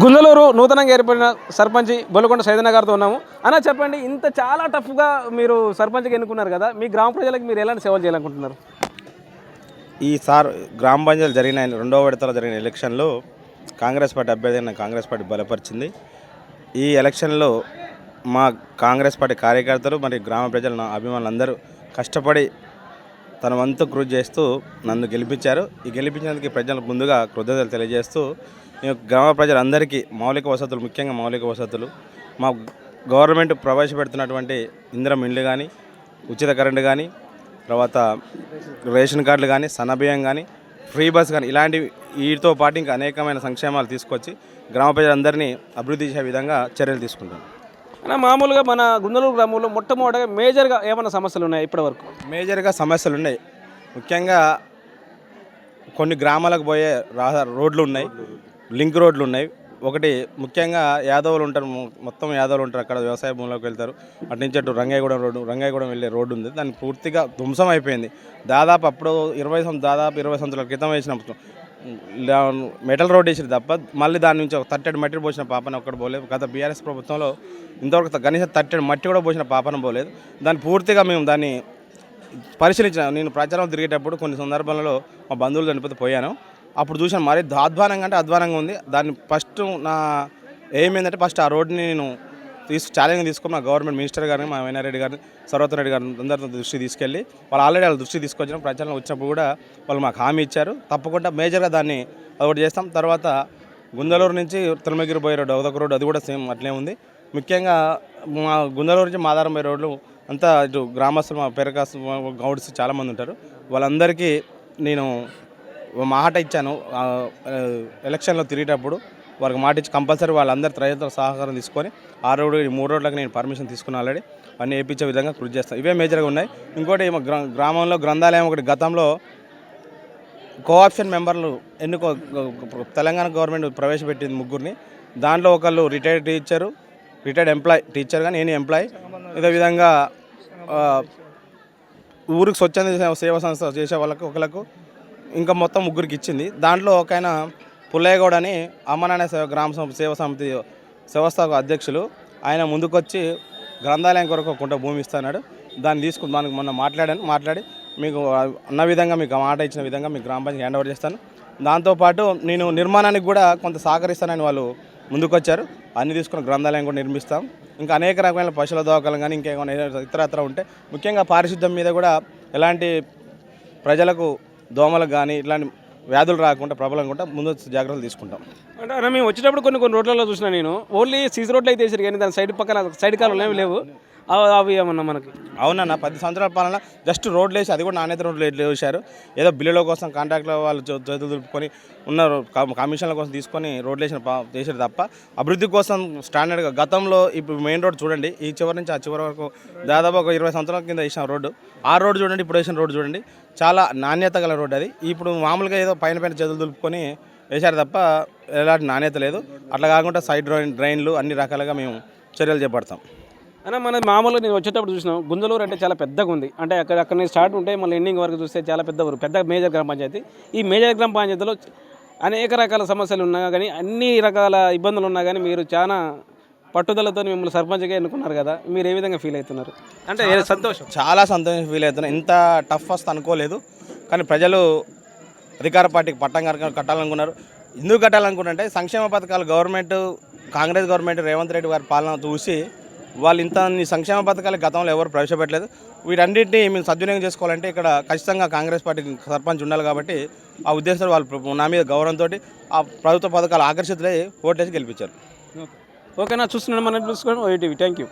గుంజలూరు నూతనంగా ఏర్పడిన సర్పంచ్ బొల్లకొండ సైదన్న గారితో ఉన్నాము. అన్న చెప్పండి, ఇంత చాలా టఫ్గా మీరు సర్పంచ్గా ఎన్నుకున్నారు కదా, మీ గ్రామ ప్రజలకు మీరు ఎలాంటి సేవలు చేయాలనుకుంటున్నారు? ఈసారి గ్రామ పంచాయతీలు జరిగిన రెండవ విడతలో జరిగిన ఎలక్షన్లో కాంగ్రెస్ పార్టీ అభ్యర్థిని కాంగ్రెస్ పార్టీ బలపరిచింది. ఈ ఎలక్షన్లో మా కాంగ్రెస్ పార్టీ కార్యకర్తలు మరియు గ్రామ ప్రజలు నా అభిమానులందరూ కష్టపడి తన వంతు కృషి చేస్తూ నన్ను గెలిపించారు. ఈ గెలిపించినందుకు ప్రజలకు ముందుగా కృతజ్ఞతలు తెలియజేస్తూ నేను గ్రామ ప్రజలందరికీ మౌలిక వసతులు, ముఖ్యంగా మౌలిక వసతులు, మా గవర్నమెంట్ ప్రవేశపెడుతున్నటువంటి ఇందిరం ఇండ్లు కానీ, ఉచిత కరెంటు కానీ, తర్వాత రేషన్ కార్డులు కానీ, సన్నబియ్యం కానీ, ఫ్రీ బస్ కానీ, ఇలాంటివి వీటితో పాటు ఇంకా అనేకమైన సంక్షేమాలు తీసుకొచ్చి గ్రామ ప్రజలందరినీ అభివృద్ధి చేసే విధంగా చర్యలు తీసుకుంటాను. అన్న మామూలుగా మన గుంజలూరు గ్రామంలో మొట్టమొదటిగా మేజర్గా ఏమైనా సమస్యలు ఉన్నాయి ఇప్పటివరకు? మేజర్గా సమస్యలు ఉన్నాయి. ముఖ్యంగా కొన్ని గ్రామాలకు పోయే రోడ్లు ఉన్నాయి, లింక్ రోడ్లు ఉన్నాయి. ఒకటి ముఖ్యంగా యాదవులు ఉంటారు, మొత్తం యాదవులు ఉంటారు, అక్కడ వ్యవసాయ భూములకు వెళ్తారు. అటు నుంచి అటు రంగాయగూడెం వెళ్ళే రోడ్డు ఉంది, దాన్ని పూర్తిగా ధ్వంసం అయిపోయింది. దాదాపు అప్పుడు 20 సంవత్సరాల క్రితం వేసినప్పుడు మెటల్ రోడ్ వేసి తప్ప మళ్ళీ దాని నుంచి ఒక 30 మట్టి పోసిన పాపన ఒక్కటి పోలేదు. గత బీఆర్ఎస్ ప్రభుత్వంలో ఇంతవరకు కనీసం 30 మట్టి కూడా పోసిన పాపన పోలేదు. దాన్ని పూర్తిగా మేము దాన్ని పరిశీలించిన. నేను ప్రచారం తిరిగేటప్పుడు కొన్ని సందర్భాలలో మా బంధువులు చనిపోతే పోయాను. అప్పుడు చూసాను, మరీ అధ్వానంగా అంటే అధ్వానంగా ఉంది. దాన్ని ఫస్ట్ నా ఏమైందంటే ఫస్ట్ ఆ రోడ్ని నేను ఛాలెంజ్ తీసుకొని మా గవర్నమెంట్ మినిస్టర్ గారిని, మా వైనారెడ్డి గారిని, సర్వోత్తమ రెడ్డి గారిని అందరితో దృష్టి తీసుకెళ్ళి వాళ్ళు ఆల్రెడీ వాళ్ళ దృష్టి తీసుకొచ్చిన ప్రచారం వచ్చినప్పుడు కూడా వాళ్ళు మాకు హామీ ఇచ్చారు. తప్పకుండా మేజర్గా దాన్ని అదొకటి చేస్తాం. తర్వాత గుంజలూరు నుంచి తిరుమలగిరి పోయే రోడ్డు, ఒక రోడ్డు, అది కూడా సేమ్ అట్లే ఉంది. ముఖ్యంగా మా గుంజలూరు నుంచి మాదారం పోయే రోడ్లు అంతా ఇటు గ్రామస్తులు, మా పెరకాసు గౌడ్స్ చాలామంది ఉంటారు. వాళ్ళందరికీ నేను మాట ఇచ్చాను. ఎలక్షన్లో తిరిగేటప్పుడు వారికి మాట ఇచ్చి కంపల్సరీ వాళ్ళందరూ రైతుల సహకారం తీసుకొని 6 రోడ్లు 3 రోడ్లకు నేను పర్మిషన్ తీసుకుని ఆల్రెడీ అన్నీ వేయించే విధంగా కృషి చేస్తాను. ఇవే మేజర్గా ఉన్నాయి. ఇంకోటి గ్రామంలో గ్రంథాలయం ఒకటి గతంలో కోఆప్షన్ మెంబర్లు తెలంగాణ గవర్నమెంట్ ప్రవేశపెట్టింది 3. దాంట్లో ఒకళ్ళు రిటైర్డ్ ఎంప్లాయ్ టీచర్ కానీ నేను ఎంప్లాయ్. ఇదే విధంగా ఊరికి స్వచ్ఛంద సేవా సంస్థ చేసే వాళ్ళకు ఒకళ్ళకు ఇంకా మొత్తం 3కి ఇచ్చింది. దాంట్లో ఒక ఆయన పుల్లయ్యగౌడ్ అని అమ్మనాన్న గ్రామ సేవా సమితి వ్యవస్థాపక అధ్యక్షులు, ఆయన ముందుకొచ్చి గ్రంథాలయం కొరకు ఒక కుంట భూమి ఇస్తున్నాడు. దాన్ని తీసుకుని దానికి మొన్న మాట్లాడి మీకు అన్న విధంగా, మీకు మాట ఇచ్చిన విధంగా మీకు గ్రామ పంచాయతీ హ్యాండ్ ఓవర్ చేస్తాను. దాంతోపాటు నేను నిర్మాణానికి కూడా కొంత సహకరిస్తానని వాళ్ళు ముందుకొచ్చారు. అన్ని తీసుకుని గ్రంథాలయం కూడా నిర్మిస్తాం. ఇంకా అనేక రకమైన పశువుల దవాఖాలు కానీ ఇంకేమైనా ఇతరత్ర ఉంటే, ముఖ్యంగా పారిశుద్ధ్యం మీద కూడా ఎలాంటి ప్రజలకు దోమలకు కానీ ఇట్లాంటి వ్యాధులు రాకుండా ప్రబలంగా ముందు జాగ్రత్తలు తీసుకుంటాం. అంటే మేము వచ్చేటప్పుడు కొన్ని రోడ్లలో చూసినా, నేను ఓన్లీ సీసీ రోడ్లు అయితే వేసారు కానీ దాని సైడ్ కాలంలో ఏమి లేవు. అవి ఏమన్నా మనకి? అవునన్నా, 10 సంవత్సరాల పాలన జస్ట్ రోడ్లు వేసి, అది కూడా నాణ్యత రోడ్లు వేసారు. ఏదో బిల్లుల కోసం కాంట్రాక్ట్లో వాళ్ళు చేతులు దులుపుకొని ఉన్నారు, కమిషన్ల కోసం తీసుకొని రోడ్లు చేసారు తప్ప అభివృద్ధి కోసం స్టాండర్డ్గా గతంలో ఇప్పుడు మెయిన్ రోడ్ చూడండి, ఈ చివరి నుంచి ఆ చివరి వరకు దాదాపు ఒక 20 సంవత్సరాల కింద వేసిన రోడ్డు. ఆ రోడ్డు చూడండి, ఇప్పుడు వేసిన రోడ్డు చూడండి, చాలా నాణ్యత గల రోడ్డు అది. ఇప్పుడు మామూలుగా ఏదో పైన చేతులు దులుపుకొని వేశారు తప్ప ఎలాంటి నాణ్యత లేదు. అట్లా కాకుండా సైడ్ డ్రైన్లు అన్ని రకాలుగా మేము చర్యలు చేపడతాం. అన్న మన మామూలుగా నేను వచ్చేటప్పుడు చూసినాం, గుంజలూరు అంటే చాలా పెద్దగా ఉంది. అంటే అక్కడ నుంచి స్టార్ట్ ఉంటే మళ్ళీ ఎండింగ్ వరకు చూస్తే చాలా పెద్ద మేజర్ గ్రామ పంచాయతీ. ఈ మేజర్ గ్రామ పంచాయతీలో అనేక రకాల సమస్యలు ఉన్నా కానీ, అన్ని రకాల ఇబ్బందులు ఉన్నా కానీ మీరు చాలా పట్టుదలతో మిమ్మల్ని సర్పంచ్గా ఎన్నుకున్నారు కదా, మీరు ఏ విధంగా ఫీల్ అవుతున్నారు? అంటే సంతోషం, చాలా సంతోషం ఫీల్ అవుతున్నాను. ఇంత టఫ్ వస్తే అనుకోలేదు, కానీ ప్రజలు అధికార పార్టీకి పట్టం కట్టాలనుకున్నారు. ఎందుకు కట్టాలనుకుంటే సంక్షేమ పథకాలు కాంగ్రెస్ గవర్నమెంట్ రేవంత్ రెడ్డి గారి పాలన చూసి వాళ్ళు ఇంత సంక్షేమ పథకాలు గతంలో ఎవరు ప్రవేశపెట్టలేదు. వీటన్నింటినీ మేము సద్వినియోగం చేసుకోవాలంటే ఇక్కడ ఖచ్చితంగా కాంగ్రెస్ పార్టీకి సర్పంచ్ ఉండాలి. కాబట్టి ఆ ఉద్దేశంతో వాళ్ళు నా మీద గౌరవంతో ఆ ప్రభుత్వ పథకాలు ఆకర్షితులై ఓటేసి గెలిపించారు. ఓకేనా, చూస్తున్నాను మనం చూసుకోండి ఓటీవీ. Thank you.